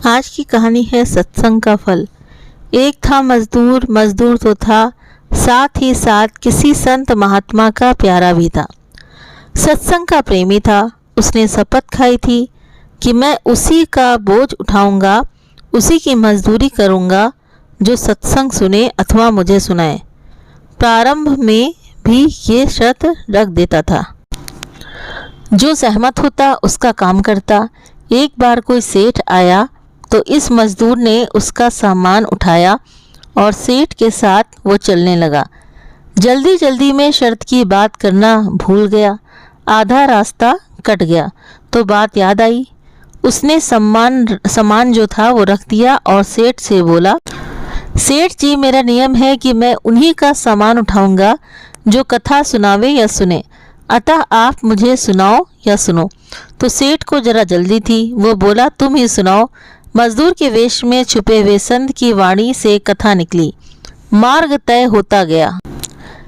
आज की कहानी है सत्संग का फल। एक था मजदूर, मजदूर तो था, साथ ही साथ किसी संत महात्मा का प्यारा भी था। सत्संग का प्रेमी था। उसने शपथ खाई थी कि मैं उसी का बोझ उठाऊंगा, उसी की मजदूरी करूंगा जो सत्संग सुने अथवा मुझे सुनाए। प्रारंभ में भी ये शर्त रख देता था, जो सहमत होता उसका काम करता। एक बार कोई सेठ आया तो इस मजदूर ने उसका सामान उठाया और सेठ के साथ वो चलने लगा। जल्दी जल्दी में शर्त की बात करना भूल गया। आधा रास्ता कट गया तो बात याद आई। उसने सामान जो था वो रख दिया और सेठ से बोला, सेठ जी, मेरा नियम है कि मैं उन्हीं का सामान उठाऊंगा जो कथा सुनावे या सुने, अतः आप मुझे सुनाओ या सुनो। तो सेठ को जरा जल्दी थी। वो बोला, तुम ही सुनाओ। मजदूर के वेश में छुपे हुए संत की वाणी से कथा निकली। मार्ग तय होता गया।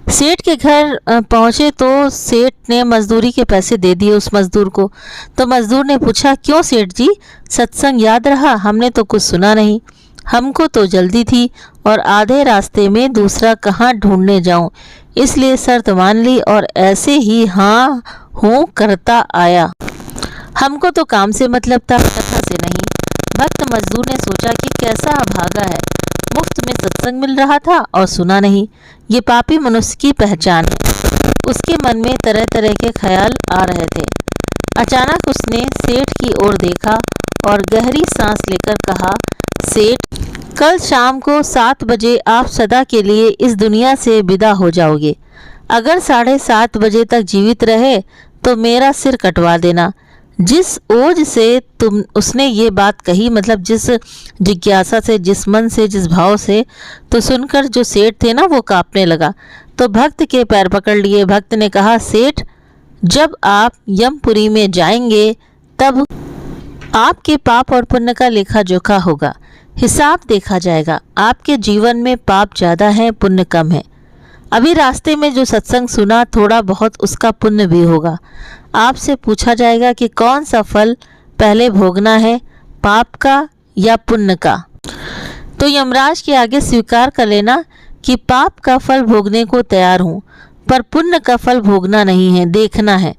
सेठ के घर पहुंचे तो सेठ ने मजदूरी के पैसे दे दिए उस मजदूर को। तो मजदूर ने पूछा, क्यों सेठ जी, सत्संग याद रहा? हमने तो कुछ सुना नहीं। हमको तो जल्दी थी और आधे रास्ते में दूसरा कहाँ ढूंढने जाऊं, इसलिए शर्त मान ली और ऐसे ही हाँ हूँ करता आया। हमको तो काम से मतलब था, कथा से नहीं। भक्त मजदूर ने सोचा कि कैसा अभागा है, मुफ्त में सत्संग मिल रहा था और सुना नहीं। ये पापी मनुष्य की पहचान है। उसके मन में तरह तरह के ख्याल आ रहे थे। अचानक उसने सेठ की ओर देखा और गहरी सांस लेकर कहा, सेठ, कल शाम को 7 बजे आप सदा के लिए इस दुनिया से विदा हो जाओगे। अगर 7:30 बजे तक जीवित रहे तो मेरा सिर कटवा देना। जिस ओज से उसने ये बात कही, मतलब जिस जिज्ञासा से, जिस मन से, जिस भाव से, तो सुनकर जो सेठ थे ना वो कांपने लगा। तो भक्त के पैर पकड़ लिए। भक्त ने कहा, सेठ, जब आप यमपुरी में जाएंगे तब आपके पाप और पुण्य का लेखा जोखा होगा, हिसाब देखा जाएगा। आपके जीवन में पाप ज़्यादा है, पुण्य कम है। अभी रास्ते में जो सत्संग सुना, थोड़ा बहुत उसका पुण्य भी होगा। आपसे पूछा जाएगा कि कौन सा फल पहले भोगना है, पाप का या पुण्य का। तो यमराज के आगे स्वीकार कर लेना कि पाप का फल भोगने को तैयार हूँ, पर पुण्य का फल भोगना नहीं है, देखना है।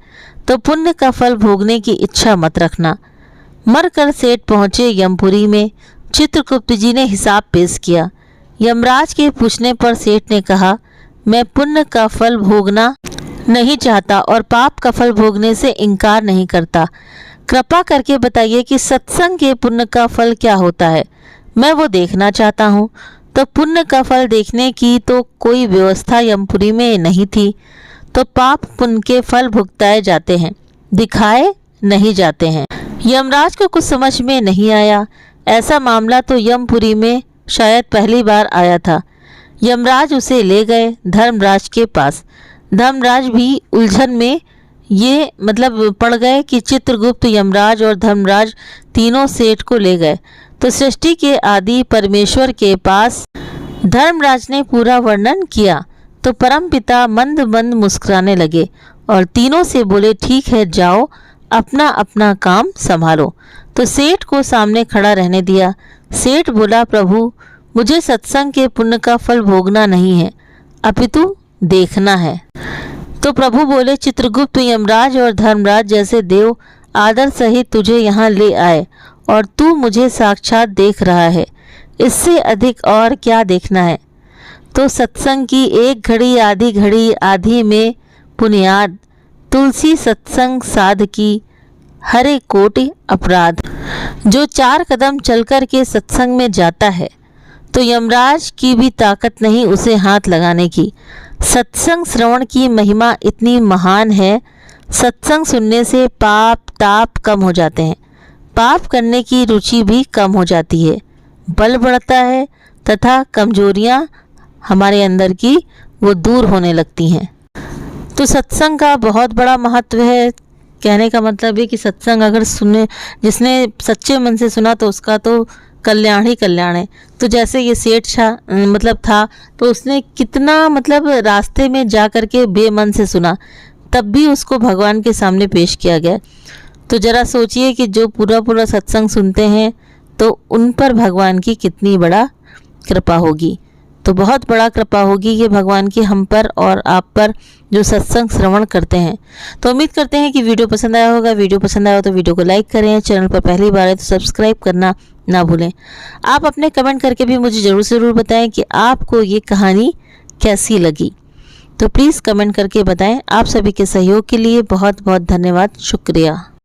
तो पुण्य का फल भोगने की इच्छा मत रखना। मरकर सेठ पहुँचे यमपुरी में। चित्रगुप्त जी ने हिसाब पेश किया। यमराज के पूछने पर सेठ ने कहा, मैं पुण्य का फल भोगना नहीं चाहता और पाप का फल भोगने से इनकार नहीं करता। कृपा करके बताइए कि सत्संग के पुण्य का फल क्या होता है, मैं वो देखना चाहता हूँ। तो पुण्य का फल देखने की तो कोई व्यवस्था यमपुरी में नहीं थी। तो पाप पुण्य के फल भुगताए जाते हैं, दिखाए नहीं जाते हैं। यमराज को कुछ समझ में नहीं आया। ऐसा मामला तो यमपुरी में शायद पहली बार आया था। यमराज उसे ले गए धर्मराज के पास। धर्मराज भी उलझन में ये पड़ गए कि चित्रगुप्त, यमराज और धर्मराज तीनों सेठ को ले गए। तो सृष्टि के आदि परमेश्वर के पास धर्मराज ने पूरा वर्णन किया। तो परमपिता मंद मंद मुस्कुराने लगे और तीनों से बोले, ठीक है, जाओ अपना अपना काम संभालो। तो सेठ को सामने खड़ा रहने दिया। सेठ बोला, प्रभु, मुझे सत्संग के पुण्य का फल भोगना नहीं है, अपितु देखना है। तो प्रभु बोले, चित्रगुप्त, यमराज और धर्मराज जैसे देव आदर सहित तुझे यहाँ ले आए और तू मुझे साक्षात देख रहा है, इससे अधिक और क्या देखना है। तो सत्संग की एक घड़ी आधी में पुण्याद, तुलसी सत्संग साध की हरे कोटि अपराध। जो 4 कदम चल कर के सत्संग में जाता है तो यमराज की भी ताकत नहीं उसे हाथ लगाने की। सत्संग श्रवण की महिमा इतनी महान है। सत्संग सुनने से पाप ताप कम हो जाते हैं, पाप करने की रुचि भी कम हो जाती है, बल बढ़ता है तथा कमजोरियां हमारे अंदर की वो दूर होने लगती हैं। तो सत्संग का बहुत बड़ा महत्व है। कहने का मतलब है कि सत्संग अगर सुने, जिसने सच्चे मन से सुना तो उसका तो कल्याण ही कल्याण है। तो जैसे ये सेठ था, तो उसने कितना रास्ते में जा कर के बेमन से सुना, तब भी उसको भगवान के सामने पेश किया गया। तो ज़रा सोचिए कि जो पूरा पूरा सत्संग सुनते हैं तो उन पर भगवान की कितनी बड़ा कृपा होगी। तो बहुत बड़ा कृपा होगी ये भगवान की हम पर और आप पर जो सत्संग श्रवण करते हैं। तो उम्मीद करते हैं कि वीडियो पसंद आया होगा। वीडियो पसंद आया हो तो वीडियो को लाइक करें, चैनल पर पहली बार है तो सब्सक्राइब करना ना भूलें। आप अपने कमेंट करके भी मुझे ज़रूर बताएं कि आपको ये कहानी कैसी लगी। तो प्लीज़ कमेंट करके बताएं। आप सभी के सहयोग के लिए बहुत बहुत धन्यवाद, शुक्रिया।